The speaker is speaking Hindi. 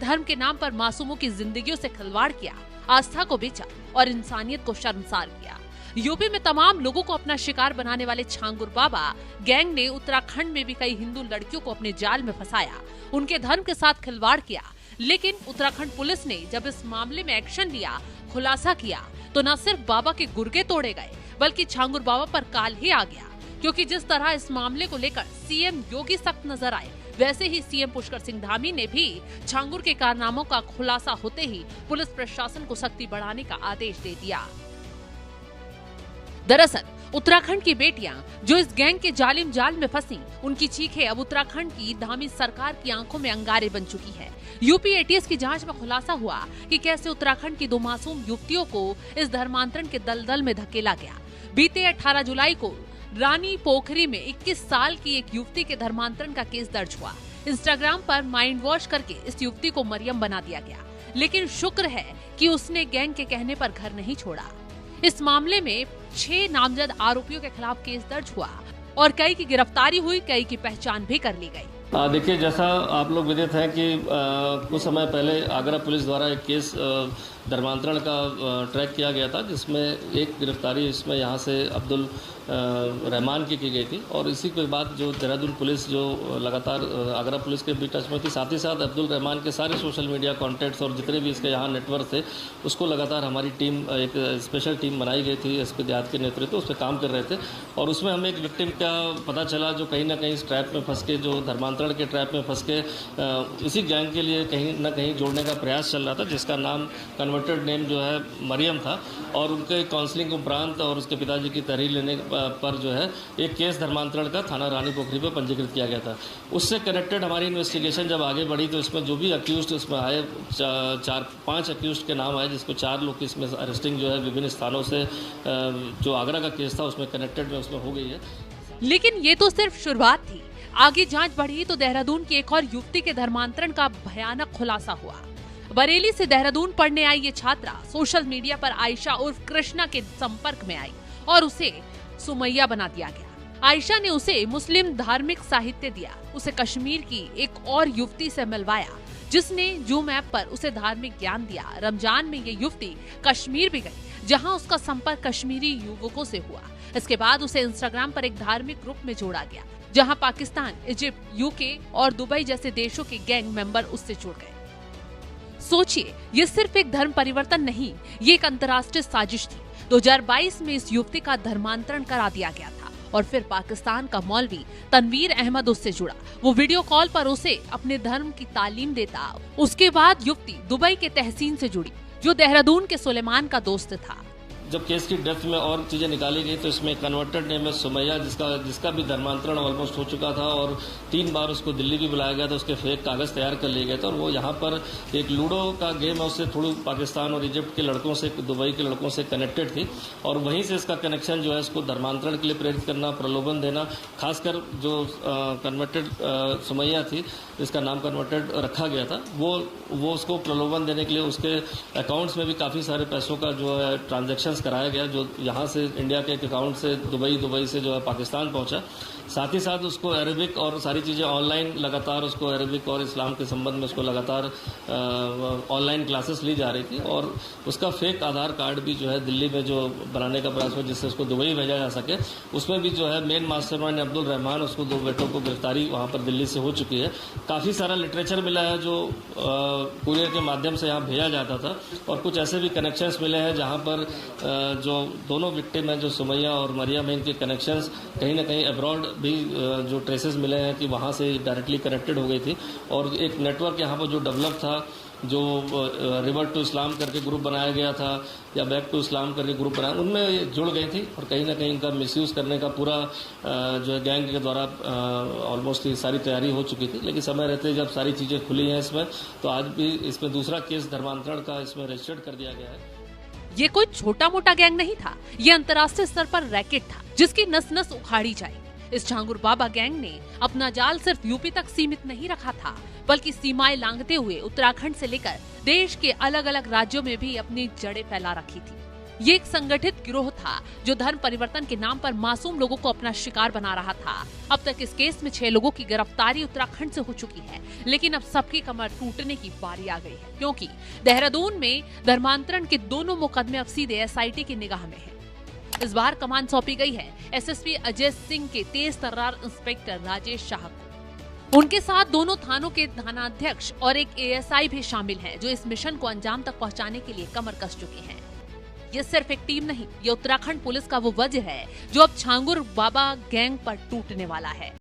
धर्म के नाम पर मासूमों की जिंदगियों से खिलवाड़ किया, आस्था को बेचा और इंसानियत को शर्मसार किया। यूपी में तमाम लोगों को अपना शिकार बनाने वाले छांगुर बाबा गैंग ने उत्तराखंड में भी कई हिंदू लड़कियों को अपने जाल में फंसाया, उनके धर्म के साथ खिलवाड़ किया। लेकिन उत्तराखंड पुलिस ने जब इस मामले में एक्शन लिया, खुलासा किया, तो न सिर्फ बाबा के गुर्गे तोड़े गए बल्कि छांगुर बाबा पर काल ही आ गया। क्योंकि जिस तरह इस मामले को लेकर सीएम योगी सख्त नजर आए, वैसे ही सीएम पुष्कर सिंह धामी ने भी छांगुर के कारनामों का खुलासा होते ही पुलिस प्रशासन को सख्ती बढ़ाने का आदेश दे दिया। दरअसल उत्तराखंड की बेटियां जो इस गैंग के जालिम जाल में फंसी, उनकी चीखें अब उत्तराखंड की धामी सरकार की आंखों में अंगारे बन चुकी है। यूपी एटीएस की जांच में खुलासा हुआ कि कैसे उत्तराखंड की 2 मासूम युवतियों को इस धर्मांतरण के दलदल में धकेला गया। बीते 18 जुलाई को रानी पोखरी में 21 साल की एक युवती के धर्मांतरण का केस दर्ज हुआ। इंस्टाग्राम पर माइंड वॉश करके इस युवती को मरियम बना दिया गया, लेकिन शुक्र है कि उसने गैंग के कहने पर घर नहीं छोड़ा। इस मामले में 6 नामजद आरोपियों के खिलाफ केस दर्ज हुआ और कई की गिरफ्तारी हुई, कई की पहचान भी कर ली गई। देखिए, जैसा आप लोग विदित हैं कि कुछ समय पहले आगरा पुलिस द्वारा एक केस धर्मांतरण का ट्रैक किया गया था, जिसमें एक गिरफ्तारी इसमें यहाँ से अब्दुल रहमान की गई थी। और इसी के बाद जो देहरादून पुलिस जो लगातार आगरा पुलिस के भी टच में थी, साथ ही साथ अब्दुल रहमान के सारे सोशल मीडिया कॉन्टैक्ट्स और जितने भी इसके यहाँ नेटवर्क थे, उसको लगातार हमारी टीम, एक स्पेशल टीम बनाई गई थी एसपी देहात के नेतृत्व, उस पर काम कर रहे थे। और उसमें हमें एक विक्टिम का पता चला जो कहीं ना कहीं इस ट्रैप में फंस के, जो धर्मांतरण के ट्रैप में फंस के इसी गैंग के लिए कहीं ना कहीं जोड़ने का प्रयास चल रहा था, जिसका नाम कन्वर्टेड नेम जो है मरियम था। और उनके काउंसलिंग उपरांत और उसके पिताजी की तहरीर लेने पर जो है एक केस धर्मांतरण का थाना रानी पोखरी पर पंजीकृत किया गया था। उससे कनेक्टेड हमारी इन्वेस्टिगेशन जब आगे बढ़ी तो इसमें जो भी अक्यूज्ड इसमें आए, 4-5 अक्यूज्ड के नाम आए, जिसको 4 लोग की इसमें अरेस्टिंग जो है विभिन्न स्थानों से जो आगरा का केस था उसमें कनेक्टेड में उसमें हो गई है। लेकिन ये तो सिर्फ शुरुआत थी। आगे जांच बढ़ी तो देहरादून की एक और युवती के धर्मांतरण का भयानक खुलासा हुआ। बरेली से देहरादून पढ़ने आई ये छात्रा सोशल मीडिया पर आयशा उर्फ कृष्णा के संपर्क में आई और उसे सुमैया बना दिया गया। आयशा ने उसे मुस्लिम धार्मिक साहित्य दिया, उसे कश्मीर की एक और युवती से मिलवाया, जिसने जूम ऐप पर उसे धार्मिक ज्ञान दिया। रमजान में ये युवती कश्मीर भी गई, जहां उसका संपर्क कश्मीरी युवकों से हुआ। इसके बाद उसे इंस्टाग्राम पर एक धार्मिक ग्रुप में जोड़ा गया, जहां पाकिस्तान, इजिप्ट, यूके और दुबई जैसे देशों के गैंग मेंबर उससे जुड़ गए। सोचिए, ये सिर्फ एक धर्म परिवर्तन नहीं, ये एक अंतर्राष्ट्रीय साजिश थी। 2022 में इस युवती का धर्मांतरण करा दिया गया था और फिर पाकिस्तान का मौलवी तनवीर अहमद उससे जुड़ा। वो वीडियो कॉल पर उसे अपने धर्म की तालीम देता। उसके बाद युवती दुबई के तहसीन से जुड़ी, जो देहरादून के सुलेमान का दोस्त था। जब केस की डेप्थ में और चीज़ें निकाली गई तो इसमें कन्वर्टेड नेम है सुमैया, जिसका भी धर्मांतरण ऑलमोस्ट हो चुका था और 3 बार उसको दिल्ली भी बुलाया गया था, उसके फेक कागज़ तैयार कर लिए गए थे। और वो यहाँ पर एक लूडो का गेम है, उससे थोड़ी पाकिस्तान और इजिप्ट के लड़कों से, दुबई के लड़कों से कनेक्टेड थी। और वहीं से इसका कनेक्शन जो है, इसको धर्मांतरण के लिए प्रेरित करना, प्रलोभन देना, खासकर जो कन्वर्टेड सुमैया थी, जिसका नाम कन्वर्टेड रखा गया था, वो उसको प्रलोभन देने के लिए उसके अकाउंट्स में भी काफ़ी सारे पैसों का जो है ट्रांजेक्शन्स कराया गया, जो यहाँ से इंडिया के एक अकाउंट से दुबई से जो है पाकिस्तान पहुँचा। साथ ही साथ उसको अरबिक और सारी चीज़ें ऑनलाइन, लगातार उसको अरबिक और इस्लाम के संबंध में उसको लगातार ऑनलाइन क्लासेस ली जा रही थी। और उसका फेक आधार कार्ड भी जो है दिल्ली में जो बनाने का प्रयास हुआ, जिससे उसको दुबई भेजा जा सके, उसमें भी जो है मेन मास्टरमाइंड अब्दुल रहमान, उसको 2 बेटों को गिरफ्तारी वहाँ पर दिल्ली से हो चुकी है। काफ़ी सारा लिटरेचर मिला है जो कुरियर के माध्यम से यहाँ भेजा जाता था। और कुछ ऐसे भी कनेक्शंस मिले हैं जहाँ पर जो दोनों विक्टिम हैं, जो सुमैया और मरियम हैं, इनके कनेक्शंस कहीं ना कहीं अब्रॉड भी जो ट्रेसेस मिले हैं कि वहाँ से डायरेक्टली कनेक्टेड हो गई थी। और एक नेटवर्क यहाँ पर जो डेवलप था, जो रिवर्ट टू इस्लाम करके ग्रुप बनाया गया था या बैक टू इस्लाम करके ग्रुप बनाया, उनमें ये जुड़ गई थी। और कहीं ना कहीं इनका मिसयूज़ करने का पूरा जो है गैंग के द्वारा ऑलमोस्ट सारी तैयारी हो चुकी थी। लेकिन समय रहते जब सारी चीज़ें खुली हैं इसमें, तो आज भी इसमें दूसरा केस धर्मांतरण का इसमें रजिस्टर्ड कर दिया गया है। ये कोई छोटा मोटा गैंग नहीं था, ये अंतर्राष्ट्रीय स्तर पर रैकेट था, जिसकी नस नस उखाड़ी जाए। इस छांगुर बाबा गैंग ने अपना जाल सिर्फ यूपी तक सीमित नहीं रखा था, बल्कि सीमाएं लांघते हुए उत्तराखंड से लेकर देश के अलग अलग राज्यों में भी अपनी जड़ें फैला रखी थी। ये एक संगठित गिरोह था जो धर्म परिवर्तन के नाम पर मासूम लोगों को अपना शिकार बना रहा था। अब तक इस केस में 6 लोगों की गिरफ्तारी उत्तराखंड से हो चुकी है, लेकिन अब सबकी कमर टूटने की बारी आ गई है, क्योंकि देहरादून में धर्मांतरण के दोनों मुकदमे अब सीधे SIT की निगाह में है। इस बार कमान सौंपी गई है SSP अजय सिंह के तेज तर्रार इंस्पेक्टर राजेश शाह को। उनके साथ दोनों थानों के थानाध्यक्ष और एक ASI भी शामिल हैं, जो इस मिशन को अंजाम तक पहुंचाने के लिए कमर कस चुके हैं। ये सिर्फ एक टीम नहीं, ये उत्तराखंड पुलिस का वो वज्र है जो अब छांगुर बाबा गैंग पर टूटने वाला है।